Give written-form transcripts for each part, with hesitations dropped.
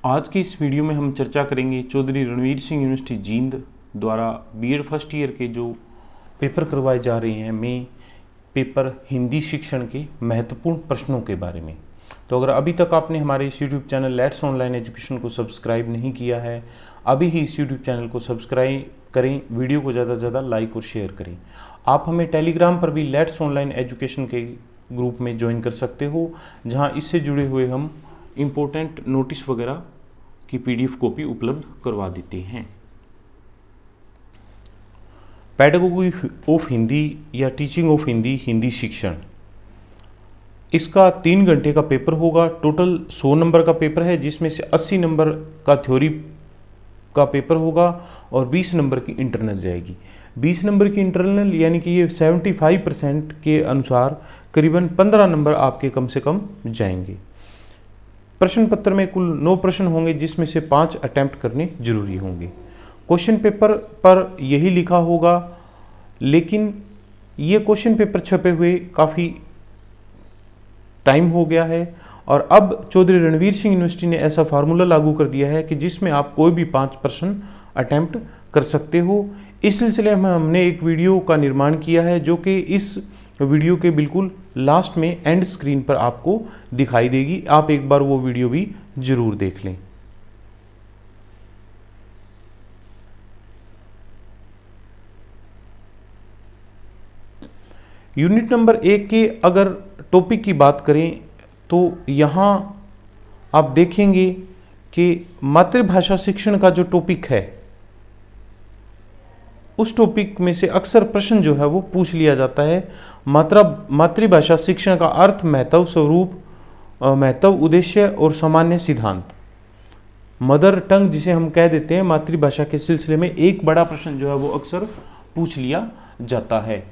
आज की इस वीडियो में हम चर्चा करेंगे चौधरी रणवीर सिंह यूनिवर्सिटी जींद द्वारा बीएड फर्स्ट ईयर के जो पेपर करवाए जा रहे हैं में पेपर हिंदी शिक्षण के महत्वपूर्ण प्रश्नों के बारे में। तो अगर अभी तक आपने हमारे इस YouTube channel let's online education को सब्सक्राइब नहीं किया है, अभी ही इस यूट्यूब चैनल को सब्सक्राइब करें, वीडियो को ज़्यादा से ज़्यादा लाइक और शेयर करें। आप हमें टेलीग्राम पर भी लेट्स ऑनलाइन एजुकेशन के ग्रुप में ज्वाइन कर सकते हो, जहाँ इससे जुड़े हुए हम इम्पोर्टेंट नोटिस वगैरह की पीडीएफ कॉपी उपलब्ध करवा देते हैं। पेडागोजी ऑफ हिंदी या टीचिंग ऑफ हिंदी, हिंदी शिक्षण, इसका 3 घंटे का पेपर होगा। टोटल 100 नंबर का पेपर है, जिसमें से 80 नंबर का थ्योरी का पेपर होगा और 20 नंबर की इंटरनल जाएगी। 20 नंबर की इंटरनल यानी कि ये 75% के अनुसार करीबन 15 नंबर आपके कम से कम जाएंगे। प्रश्न पत्र में कुल 9 प्रश्न होंगे, जिसमें से 5 अटेम्प्ट करने जरूरी होंगे। क्वेश्चन पेपर पर यही लिखा होगा, लेकिन ये क्वेश्चन पेपर छपे हुए काफ़ी टाइम हो गया है और अब चौधरी रणवीर सिंह यूनिवर्सिटी ने ऐसा फार्मूला लागू कर दिया है कि जिसमें आप कोई भी 5 प्रश्न अटेम्प्ट कर सकते हो। इस सिलसिले में हमने एक वीडियो का निर्माण किया है, जो कि इस वीडियो के बिल्कुल लास्ट में एंड स्क्रीन पर आपको दिखाई देगी। आप एक बार वो वीडियो भी जरूर देख लें। यूनिट नंबर 1 के अगर टॉपिक की बात करें तो यहाँ आप देखेंगे कि मातृभाषा शिक्षण का जो टॉपिक है, उस टॉपिक में से अक्सर प्रश्न जो है वो पूछ लिया जाता है। मातृभाषा शिक्षण का अर्थ, महत्व, स्वरूप, महत्व, उद्देश्य और सामान्य सिद्धांत। मदर टंग जिसे हम कह देते हैं, मातृभाषा के सिलसिले में एक बड़ा प्रश्न जो है वो अक्सर पूछ लिया जाता है।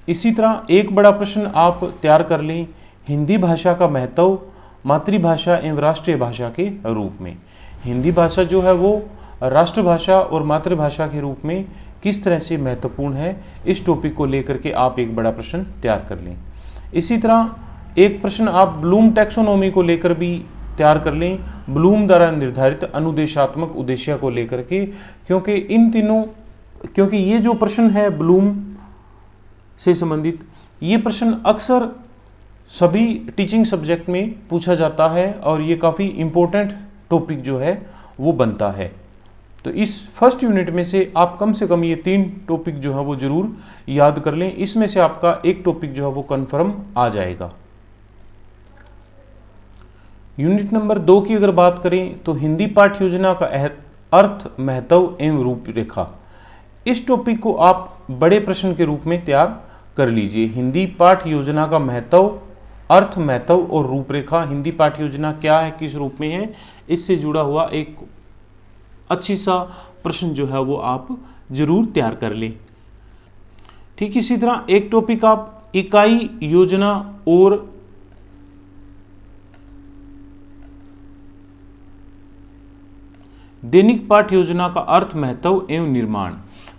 इसी तरह एक बड़ा प्रश्न आप तैयार कर लें, हिंदी भाषा का महत्व मातृभाषा एवं राष्ट्रीय भाषा के रूप में। हिंदी भाषा जो है वो राष्ट्रभाषा और मातृभाषा के रूप में किस तरह से महत्वपूर्ण है, इस टॉपिक को लेकर के आप एक बड़ा प्रश्न तैयार कर लें। इसी तरह एक प्रश्न आप ब्लूम टैक्सोनॉमी को लेकर भी तैयार कर लें, ब्लूम द्वारा निर्धारित अनुदेशात्मक उद्देश्य को लेकर के, क्योंकि ये जो प्रश्न है ब्लूम से संबंधित, ये प्रश्न अक्सर सभी टीचिंग सब्जेक्ट में पूछा जाता है और ये काफ़ी इम्पोर्टेंट टॉपिक जो है वो बनता है। तो इस फर्स्ट यूनिट में से आप कम से कम ये 3 टॉपिक जो है वो जरूर याद कर लें। इसमें से आपका एक टॉपिक जो है वो कंफर्म आ जाएगा। यूनिट नंबर 2 की अगर बात करें तो हिंदी पाठ्य योजना का अर्थ, महत्व एवं रूपरेखा, इस टॉपिक को आप बड़े प्रश्न के रूप में तैयार कर लीजिए। हिंदी पाठ्य योजना का महत्व, अर्थ, महत्व और रूपरेखा। हिंदी पाठ्य योजना क्या है, किस रूप में है, इससे जुड़ा हुआ एक अच्छी सा प्रश्न जो है वो आप जरूर तैयार कर लें। ठीक इसी तरह एक टॉपिक आप इकाई योजना और दैनिक पाठ्य योजना का अर्थ, महत्व एवं निर्माण।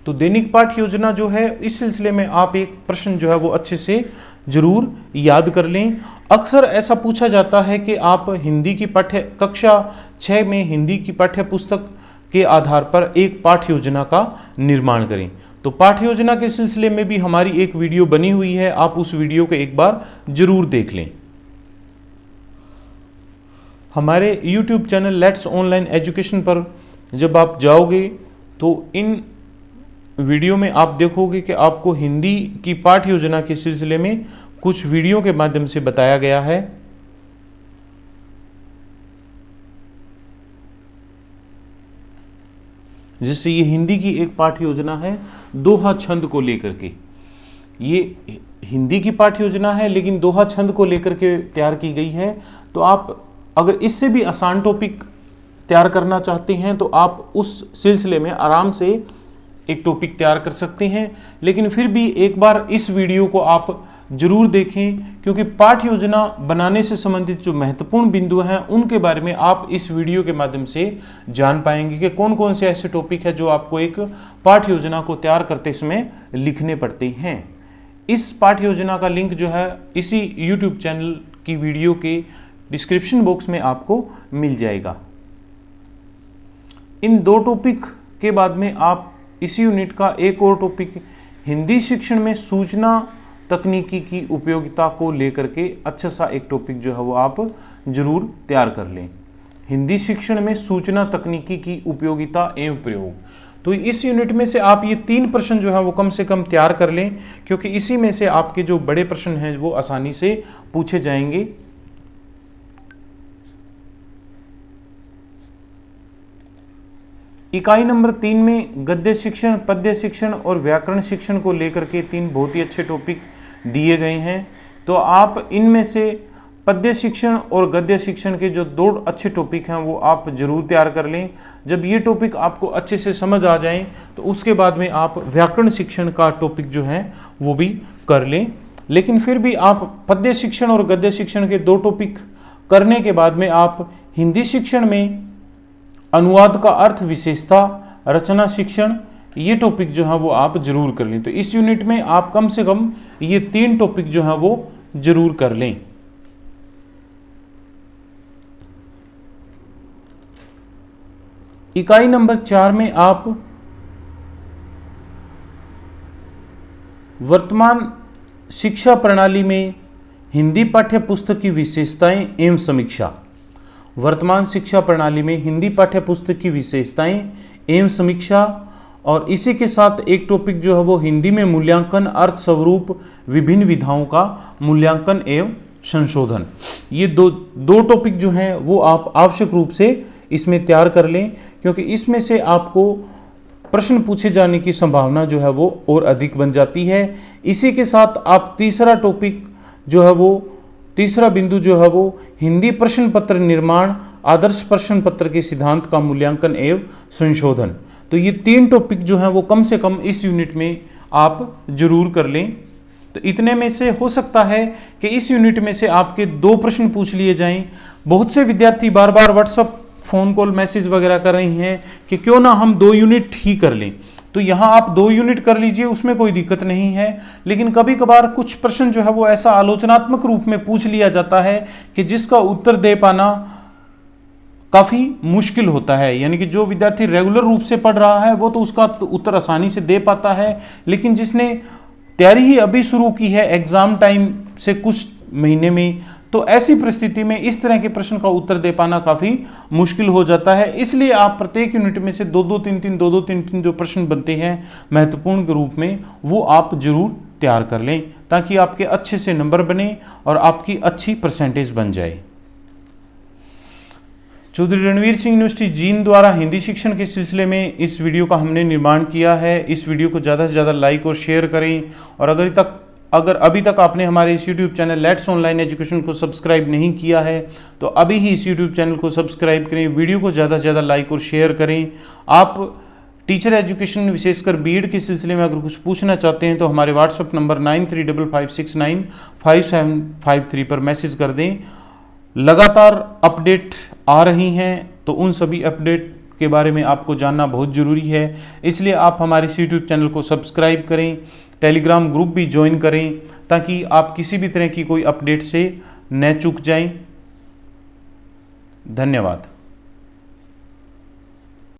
तो दैनिक पाठ्य योजना जो है, इस सिलसिले में आप एक प्रश्न जो है वो अच्छे से जरूर याद कर लें। अक्सर ऐसा पूछा जाता है कि आप हिंदी की कक्षा 6 में हिंदी की पाठ्य पुस्तक के आधार पर एक पाठ्य योजना का निर्माण करें। तो पाठ्य योजना के सिलसिले में भी हमारी एक वीडियो बनी हुई है, आप उस वीडियो को एक बार जरूर देख लें। हमारे YouTube channel let's online education पर जब आप जाओगे तो इन वीडियो में आप देखोगे कि आपको हिंदी की पाठ्य योजना के सिलसिले में कुछ वीडियो के माध्यम से बताया गया है। जैसे ये हिंदी की एक पाठ्य योजना है दोहा छंद को लेकर के, ये हिंदी की पाठ्य योजना है लेकिन दोहा छंद को लेकर के तैयार की गई है। तो आप अगर इससे भी आसान टॉपिक तैयार करना चाहते हैं तो आप उस सिलसिले में आराम से एक टॉपिक तैयार कर सकते हैं। लेकिन फिर भी एक बार इस वीडियो को आप जरूर देखें, क्योंकि पाठ्य योजना बनाने से संबंधित जो महत्वपूर्ण बिंदु हैं उनके बारे में आप इस वीडियो के माध्यम से जान पाएंगे कि कौन कौन से ऐसे टॉपिक है जो आपको एक पाठ्य योजना को तैयार करते समय लिखने पड़ते हैं। इस पाठ्य योजना का लिंक जो है इसी YouTube चैनल की वीडियो के डिस्क्रिप्शन बॉक्स में आपको मिल जाएगा। इन 2 टॉपिक के बाद में आप इसी यूनिट का एक और टॉपिक हिंदी शिक्षण में सूचना तकनीकी की उपयोगिता को लेकर के अच्छा सा एक टॉपिक जो है वो आप जरूर तैयार कर लें। हिंदी शिक्षण में सूचना तकनीकी की उपयोगिता एवं प्रयोग। तो इस यूनिट में से आप ये 3 प्रश्न जो है वो कम से कम तैयार कर लें, क्योंकि इसी में से आपके जो बड़े प्रश्न हैं वो आसानी से पूछे जाएंगे। इकाई नंबर 3 में गद्य शिक्षण, पद्य शिक्षण और व्याकरण शिक्षण को लेकर के 3 बहुत ही अच्छे टॉपिक दिए गए हैं। तो आप इनमें से पद्य शिक्षण और गद्य शिक्षण के जो 2 अच्छे टॉपिक हैं वो आप जरूर तैयार कर लें। जब ये टॉपिक आपको अच्छे से समझ आ जाएं तो उसके बाद में आप व्याकरण शिक्षण का टॉपिक जो है वो भी कर लें। लेकिन फिर भी आप पद्य शिक्षण और गद्य शिक्षण के 2 टॉपिक करने के बाद में आप हिंदी शिक्षण में अनुवाद का अर्थ, विशेषता, रचना शिक्षण, ये टॉपिक जो है वो आप जरूर कर लें। तो इस यूनिट में आप कम से कम ये 3 टॉपिक जो है वो जरूर कर लें। इकाई नंबर 4 में आप वर्तमान शिक्षा प्रणाली में हिंदी पाठ्य पुस्तक की विशेषताएं एवं समीक्षा। वर्तमान शिक्षा प्रणाली में हिंदी पाठ्य पुस्तक की विशेषताएं एवं समीक्षा, और इसी के साथ एक टॉपिक जो है वो हिंदी में मूल्यांकन, अर्थ स्वरूप, विभिन्न विधाओं का मूल्यांकन एवं संशोधन। ये दो टॉपिक जो हैं वो आप आवश्यक रूप से इसमें तैयार कर लें, क्योंकि इसमें से आपको प्रश्न पूछे जाने की संभावना जो है वो और अधिक बन जाती है। इसी के साथ आप तीसरा टॉपिक जो है वो, तीसरा बिंदु जो है वो हिंदी प्रश्न पत्र निर्माण, आदर्श प्रश्न पत्र के सिद्धांत का मूल्यांकन एवं संशोधन। तो ये 3 टॉपिक जो हैं वो कम से कम इस यूनिट में आप जरूर कर लें। तो इतने में से हो सकता है कि इस यूनिट में से आपके 2 प्रश्न पूछ लिए जाएं। बहुत से विद्यार्थी बार बार व्हाट्सएप, फ़ोन कॉल, मैसेज वगैरह कर रही हैं कि क्यों ना हम 2 यूनिट ही कर लें। तो यहाँ आप 2 यूनिट कर लीजिए, उसमें कोई दिक्कत नहीं है। लेकिन कभी कभार कुछ प्रश्न जो है वो ऐसा आलोचनात्मक रूप में पूछ लिया जाता है कि जिसका उत्तर दे पाना काफ़ी मुश्किल होता है। यानी कि जो विद्यार्थी रेगुलर रूप से पढ़ रहा है वो तो उसका उत्तर आसानी से दे पाता है, लेकिन जिसने तैयारी ही अभी शुरू की है एग्ज़ाम टाइम से कुछ महीने में, तो ऐसी परिस्थिति में इस तरह के प्रश्न का उत्तर दे पाना काफ़ी मुश्किल हो जाता है। इसलिए आप प्रत्येक यूनिट में से 2-2-3-3 जो प्रश्न बनते हैं महत्वपूर्ण के रूप में, वो आप जरूर तैयार कर लें, ताकि आपके अच्छे से नंबर बने और आपकी अच्छी परसेंटेज बन जाए। चौधरी रणवीर सिंह यूनिवर्सिटी जींद द्वारा हिंदी शिक्षण के सिलसिले में इस वीडियो का हमने निर्माण किया है। इस वीडियो को ज़्यादा से ज़्यादा लाइक और शेयर करें, और अगर अभी तक आपने हमारे इस YouTube channel let's online education को सब्सक्राइब नहीं किया है तो अभी ही इस यूट्यूब चैनल को सब्सक्राइब करें, वीडियो को ज़्यादा से ज़्यादा लाइक और शेयर करें। आप टीचर एजुकेशन विशेषकर बीएड के सिलसिले में अगर कुछ पूछना चाहते हैं तो हमारे व्हाट्सएप नंबर 9355695753 पर मैसेज कर दें। लगातार अपडेट आ रही हैं, तो उन सभी अपडेट के बारे में आपको जानना बहुत ज़रूरी है। इसलिए आप हमारे यूट्यूब चैनल को सब्सक्राइब करें, टेलीग्राम ग्रुप भी ज्वाइन करें, ताकि आप किसी भी तरह की कोई अपडेट से न चूक जाएं। धन्यवाद।